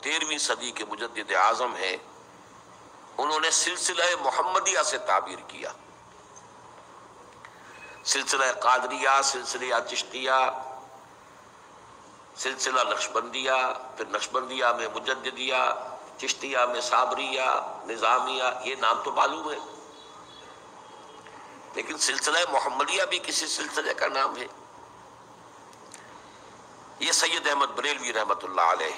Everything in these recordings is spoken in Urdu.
13ویں صدی کے مجدد اعظم ہیں، انہوں نے سلسلہ محمدیہ سے تعبیر کیا۔ سلسلہ قادریہ، سلسلہ چشتیہ، سلسلہ نقشبندیہ، پھر نقشبندیہ میں مجددیہ، چشتیہ میں صابریہ، نظامیہ، یہ نام تو معلوم ہے، لیکن سلسلہ محمدیہ بھی کسی سلسلے کا نام ہے۔ یہ سید احمد بریلوی رحمۃ اللہ علیہ۔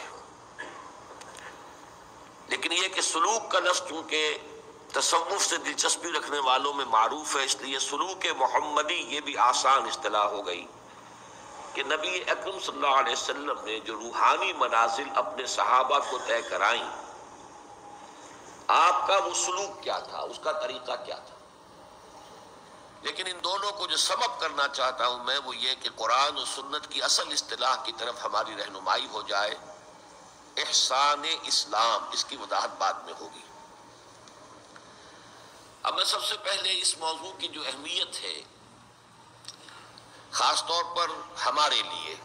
لیکن یہ کہ سلوک کا لفظ چونکہ تصوف سے دلچسپی رکھنے والوں میں معروف ہے، اس لیے سلوک محمدی یہ بھی آسان اصطلاح ہو گئی کہ نبی اکرم صلی اللہ علیہ وسلم نے جو روحانی منازل اپنے صحابہ کو طے کرائیں، آپ کا وہ سلوک کیا تھا، اس کا طریقہ کیا تھا۔ لیکن ان دونوں کو جو سبب کرنا چاہتا ہوں میں، وہ یہ کہ قرآن و سنت کی اصل اصطلاح کی طرف ہماری رہنمائی ہو جائے۔ احسان اسلام، اس کی وضاحت بعد میں ہوگی۔ اب میں سب سے پہلے اس موضوع کی جو اہمیت ہے، خاص طور پر ہمارے لیے،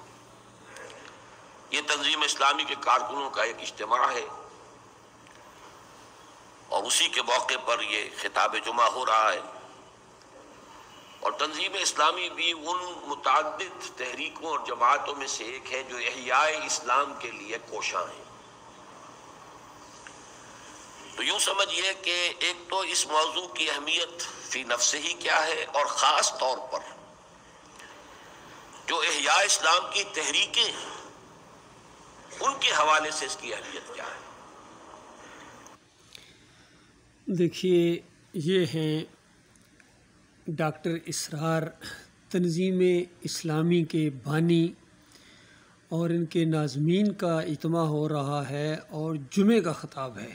یہ تنظیم اسلامی کے کارکنوں کا ایک اجتماع ہے، اور اسی کے موقع پر یہ خطاب جمعہ ہو رہا ہے، اور تنظیم اسلامی بھی ان متعدد تحریکوں اور جماعتوں میں سے ایک ہے جو احیاء اسلام کے لیے کوشاں ہیں۔ تو یوں سمجھیے کہ ایک تو اس موضوع کی اہمیت فی نفسہ ہی کیا ہے، اور خاص طور پر جو احیاء اسلام کی تحریکیں ہیں ان کے حوالے سے اس کی اہمیت کیا ہے۔ دیکھیے، یہ ہیں ڈاکٹر اسرار، تنظیم اسلامی کے بانی، اور ان کے ناظمین کا اجتماع ہو رہا ہے اور جمعے کا خطاب ہے۔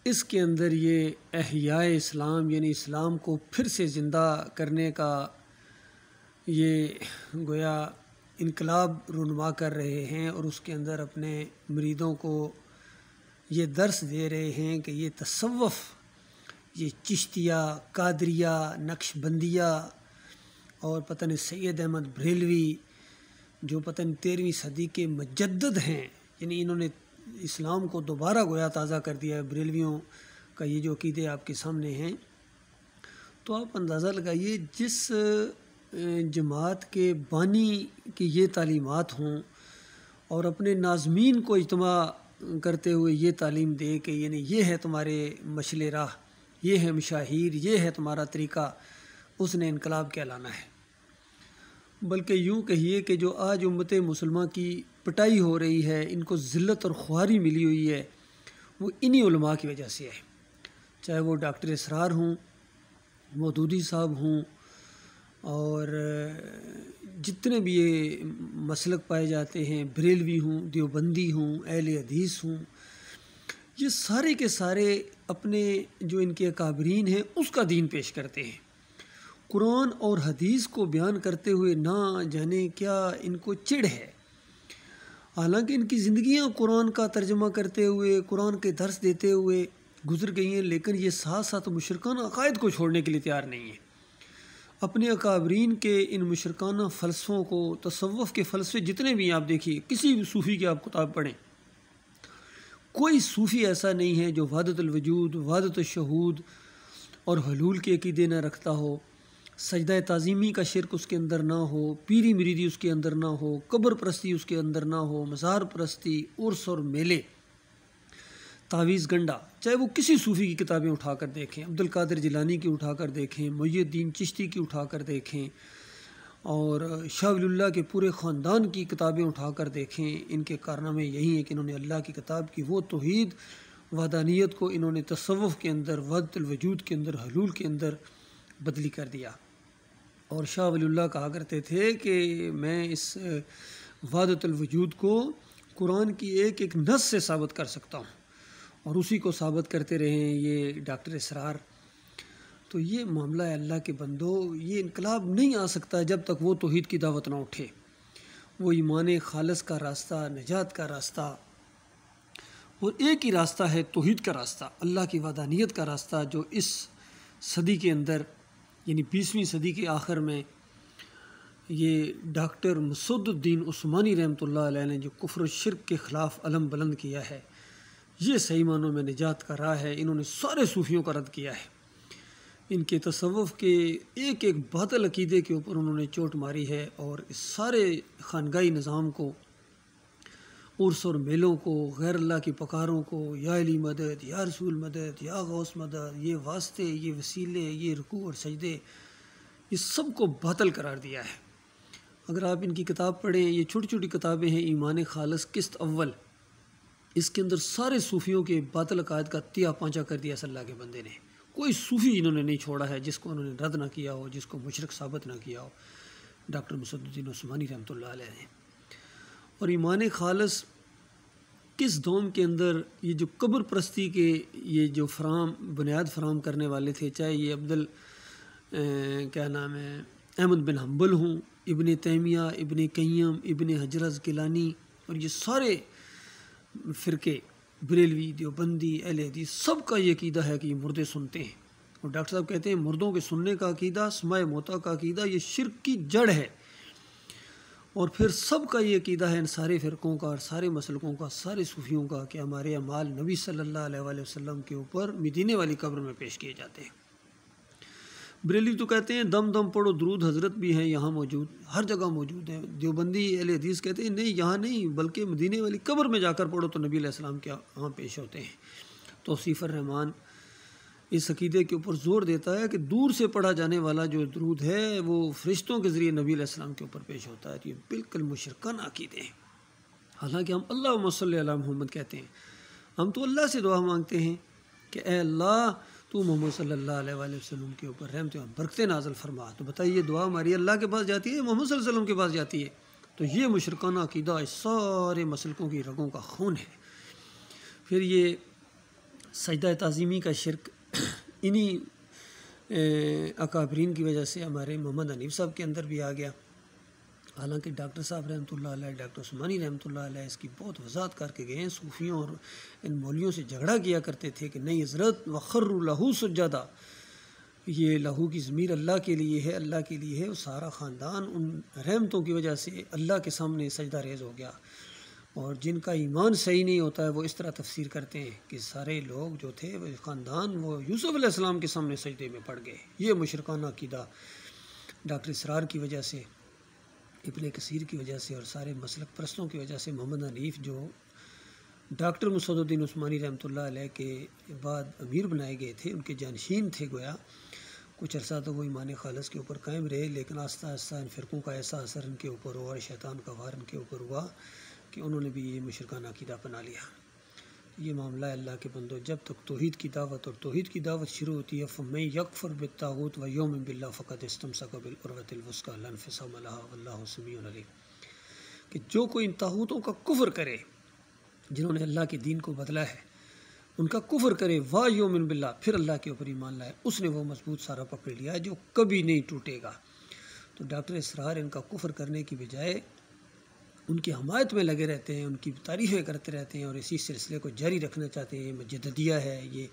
اس کے اندر یہ احیاء اسلام یعنی اسلام کو پھر سے زندہ کرنے کا یہ گویا انقلاب رونما کر رہے ہیں، اور اس کے اندر اپنے مریدوں کو یہ درس دے رہے ہیں کہ یہ تصوف، یہ چشتیہ، قادریہ، نقش بندیہ، اور پتہ نہیں سید احمد بریلوی جو پتہ نہیں 13ویں صدی کے مجدد ہیں، یعنی انہوں نے اسلام کو دوبارہ گویا تازہ کر دیا ہے۔ بریلویوں کا یہ جو عقیدے آپ کے سامنے ہیں، تو آپ اندازہ لگائیے جس جماعت کے بانی کی یہ تعلیمات ہوں، اور اپنے ناظمین کو اجتماع کرتے ہوئے یہ تعلیم دے کہ یعنی یہ ہے تمہارے مشعل راہ، یہ ہے مشاہیر، یہ ہے تمہارا طریقہ، اس نے انقلاب کیا لانا ہے۔ بلکہ یوں کہیے کہ جو آج امت مسلمہ کی پٹائی ہو رہی ہے، ان کو ذلت اور خواری ملی ہوئی ہے، وہ انہی علماء کی وجہ سے ہے، چاہے وہ ڈاکٹر اسرار ہوں، مودودی صاحب ہوں، اور جتنے بھی یہ مسلک پائے جاتے ہیں، بریلوی ہوں، دیوبندی ہوں، اہل حدیث ہوں، یہ سارے کے سارے اپنے جو ان کے اکابرین ہیں اس کا دین پیش کرتے ہیں۔ قرآن اور حدیث کو بیان کرتے ہوئے نہ جانے کیا ان کو چڑ ہے، حالانکہ ان کی زندگیاں قرآن کا ترجمہ کرتے ہوئے، قرآن کے درس دیتے ہوئے گزر گئی ہیں، لیکن یہ ساتھ ساتھ مشرکانہ عقائد کو چھوڑنے کے لیے تیار نہیں ہیں۔ اپنے اکابرین کے ان مشرکانہ فلسفوں کو، تصوف کے فلسفے جتنے بھی آپ دیکھیے، کسی بھی صوفی کی آپ کتاب پڑھیں، کوئی صوفی ایسا نہیں ہے جو وحدت الوجود، وحدت الشہود اور حلول کے عقیدے نہ رکھتا ہو، سجدہ تعظیمی کا شرک اس کے اندر نہ ہو، پیری مریدی اس کے اندر نہ ہو، قبر پرستی اس کے اندر نہ ہو، مزار پرستی، عرس اور میلے، تعویذ گنڈا، چاہے وہ کسی صوفی کی کتابیں اٹھا کر دیکھیں، عبد القادر جیلانی کی اٹھا کر دیکھیں، محی الدین چشتی کی اٹھا کر دیکھیں، اور شاہ ولی اللہ کے پورے خاندان کی کتابیں اٹھا کر دیکھیں، ان کے کارنامے یہی ہیں کہ انہوں نے اللہ کی کتاب کی وہ توحید، وحدانیت کو انہوں نے تصوف کے اندر، وحدت الوجود کے اندر، حلول کے اندر بدلی کر دیا۔ اور شاہ ولی اللہ کہا کرتے تھے کہ میں اس وحدت الوجود کو قرآن کی ایک ایک نص سے ثابت کر سکتا ہوں، اور اسی کو ثابت کرتے رہے ہیں یہ ڈاکٹر اسرار۔ تو یہ معاملہ ہے اللہ کے بندو، یہ انقلاب نہیں آ سکتا جب تک وہ توحید کی دعوت نہ اٹھے، وہ ایمان خالص کا راستہ، نجات کا راستہ، اور ایک ہی راستہ ہے توحید کا راستہ، اللہ کی وحدانیت کا راستہ، جو اس صدی کے اندر یعنی 20ویں صدی کے آخر میں یہ ڈاکٹر مسعود الدین عثمانی رحمۃ اللہ علیہ نے جو کفر و شرک کے خلاف علم بلند کیا ہے، یہ صحیح معنوں میں نجات کا راہ ہے۔ انہوں نے سارے صوفیوں کا رد کیا ہے، ان کے تصوف کے ایک ایک باطل عقیدے کے اوپر انہوں نے چوٹ ماری ہے، اور اس سارے خانگاہی نظام کو، عرس اور میلوں کو، غیر اللہ کی پکاروں کو، یا علی مدد، یا رسول مدد، یا غوث مدد، یہ واسطے، یہ وسیلے، یہ رکوع اور سجدے، یہ سب کو باطل قرار دیا ہے۔ اگر آپ ان کی کتاب پڑھیں، یہ چھوٹی چھوٹی کتابیں ہیں، ایمان خالص قسط اول، اس کے اندر سارے صوفیوں کے باطل عقائد کا تیا پانچا کر دیا اس اللہ کے بندے نے۔ کوئی صوفی انہوں نے نہیں چھوڑا ہے جس کو انہوں نے رد نہ کیا ہو، جس کو مشرک ثابت نہ کیا ہو، ڈاکٹر مسعود الدین عثمانی رحمۃ اللہ علیہ نے۔ اور ایمان خالص کس دوم کے اندر یہ جو قبر پرستی کے یہ جو بنیاد فراہم کرنے والے تھے، چاہے یہ کیا نام ہے، احمد بن حنبل ہوں، ابن تیمیہ، ابن قیم، ابن حجر اسقلانی، اور یہ سارے فرقے، بریلوی، دیوبندی، اہل حدیث، سب کا یہ عقیدہ ہے کہ یہ مردے سنتے ہیں۔ اور ڈاکٹر صاحب کہتے ہیں مردوں کے سننے کا عقیدہ، سماع موتا کا عقیدہ، یہ شرک کی جڑ ہے۔ اور پھر سب کا یہ عقیدہ ہے ان سارے فرقوں کا اور سارے مسلکوں کا، سارے صوفیوں کا، کہ ہمارے اعمال نبی صلی اللہ علیہ وآلہ وسلم کے اوپر مدینے والی قبر میں پیش کیے جاتے ہیں۔ بریلوی تو کہتے ہیں دم دم پڑھو درود حضرت بھی ہیں یہاں موجود، ہر جگہ موجود ہیں۔ دیوبندی اہل حدیث کہتے ہیں نہیں، یہاں نہیں، بلکہ مدینے والی قبر میں جا کر پڑھو تو نبی علیہ السلام کے وہاں پیش ہوتے ہیں۔ توصیف الرحمان اس عقیدے کے اوپر زور دیتا ہے کہ دور سے پڑھا جانے والا جو درود ہے وہ فرشتوں کے ذریعے نبی علیہ السلام کے اوپر پیش ہوتا ہے۔ تو یہ بالکل مشرکانہ عقیدے ہیں۔ حالانکہ ہم اللہم صلی علی محمد کہتے ہیں، ہم تو اللہ سے دعا مانگتے ہیں کہ اے اللہ تو محمد صلی اللہ علیہ وآلہ وسلم کے اوپر رحمت و برکتیں نازل فرما۔ تو بتائیے یہ دعا ہماری اللہ کے پاس جاتی ہے، محمد صلی اللہ علیہ وسلم کے پاس جاتی ہے؟ تو یہ مشرکانہ عقیدہ اس سارے مسلکوں کی رگوں کا خون ہے۔ پھر یہ سجدہ تعظیمی کا شرک انہی اکابرین کی وجہ سے ہمارے محمد حنیف صاحب کے اندر بھی آ گیا۔ حالانکہ ڈاکٹر صاحب رحمۃ اللہ علیہ، ڈاکٹر عثمانی رحمۃ اللہ علیہ اس کی بہت وضاحت کر کے گئے ہیں۔ صوفیوں اور ان مولویوں سے جھگڑا کیا کرتے تھے کہ نہیں حضرت وخروا لہو سجدہ، یہ لہو کی ضمیر اللہ کے لیے ہے، اللہ کے لیے ہے۔ وہ سارا خاندان ان رحمتوں کی وجہ سے اللہ کے سامنے سجدہ ریز ہو گیا۔ اور جن کا ایمان صحیح نہیں ہوتا ہے وہ اس طرح تفسیر کرتے ہیں کہ سارے لوگ جو تھے وہ خاندان وہ یوسف علیہ السلام کے سامنے سجدے میں پڑ گئے۔ یہ مشرکانہ عقیدہ ڈاکٹر اسرار کی وجہ سے، ابن کثیر کی وجہ سے اور سارے مسلک پرستوں کی وجہ سے محمد حنیف جو ڈاکٹر مسعود الدین عثمانی رحمۃ اللہ علیہ کے بعد امیر بنائے گئے تھے، ان کے جانشین تھے گویا، کچھ عرصہ تو وہ ایمان خالص کے اوپر قائم رہے، لیکن آہستہ آہستہ ان فرقوں کا ایسا اثر ان کے اوپر ہوا اور شیطان کا وار ان کے اوپر ہوا کہ انہوں نے بھی یہ مشرکانہ عقیدہ اپنا لیا۔ یہ معاملہ ہے اللہ کے بندو، جب تک توحید کی دعوت اور توحید کی دعوت شروع ہوتی ہے فَمَن یکفر بِالطاغوت وَیُؤْمِن بِاللَّہِ فَقَدِ اسْتَمْسَکَ بِالْعُرْوَةِ الْوُثْقَىٰ لَا انفِصَامَ لَہَا وَاللَّهُ سَمِیعٌ عَلِیمٌ، کہ جو کوئی ان طاغوتوں کا کفر کرے جنہوں نے اللہ کے دین کو بدلا ہے، ان کا کفر کرے وَیُؤْمِن بِاللَّہِ، پھر اللہ کے اوپر ایمان لائے، اس نے وہ مضبوط سارا پکڑ لیا ہے جو کبھی نہیں ٹوٹے گا۔ تو ڈاکٹر اسرار ان کا کفر کرنے کی بجائے ان کی حمایت میں لگے رہتے ہیں، ان کی تعریفیں کرتے رہتے ہیں اور اسی سلسلے کو جاری رکھنا چاہتے ہیں۔ یہ مجددیہ ہے، یہ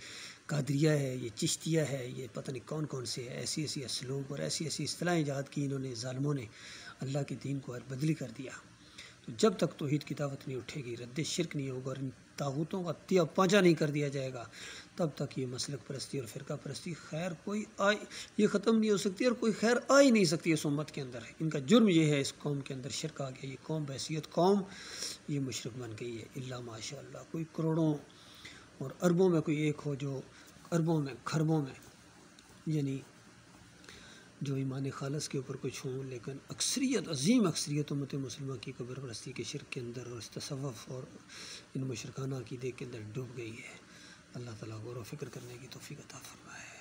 قادریہ ہے، یہ چشتیہ ہے، یہ پتہ نہیں کون کون سے ہے، ایسی ایسی اسلوب اور ایسی ایسی اصطلاحیں ایجاد کی انہوں نے، ظالموں نے اللہ کے دین کو بدلی کر دیا۔ تو جب تک توحید کی دعوت نہیں اٹھے گی، رد شرک نہیں ہوگا اور ان طاغوتوں کا تیا پانچا نہیں کر دیا جائے گا، تب تک یہ مسلک پرستی اور فرقہ پرستی خیر کوئی یہ ختم نہیں ہو سکتی اور کوئی خیر آ ہی نہیں سکتی اس امت کے اندر۔ ان کا جرم یہ ہے، اس قوم کے اندر شرک آ گیا، یہ قوم بحیثیت قوم یہ مشرک بن گئی ہے۔ اللہ ماشاء اللہ، کوئی کروڑوں اور اربوں میں کوئی ایک ہو جو اربوں میں کھربوں میں یعنی جو ایمان خالص کے اوپر کچھ ہوں، لیکن اکثریت، عظیم اکثریت امت مسلمہ کی قبر پرستی کے شرک کے اندر اور اس تصوف اور ان مشرکانہ عقیدے کے اندر ڈوب گئی ہے۔ اللہ تعالیٰ غور و فکر کرنے کی توفیق عطا فرمائے۔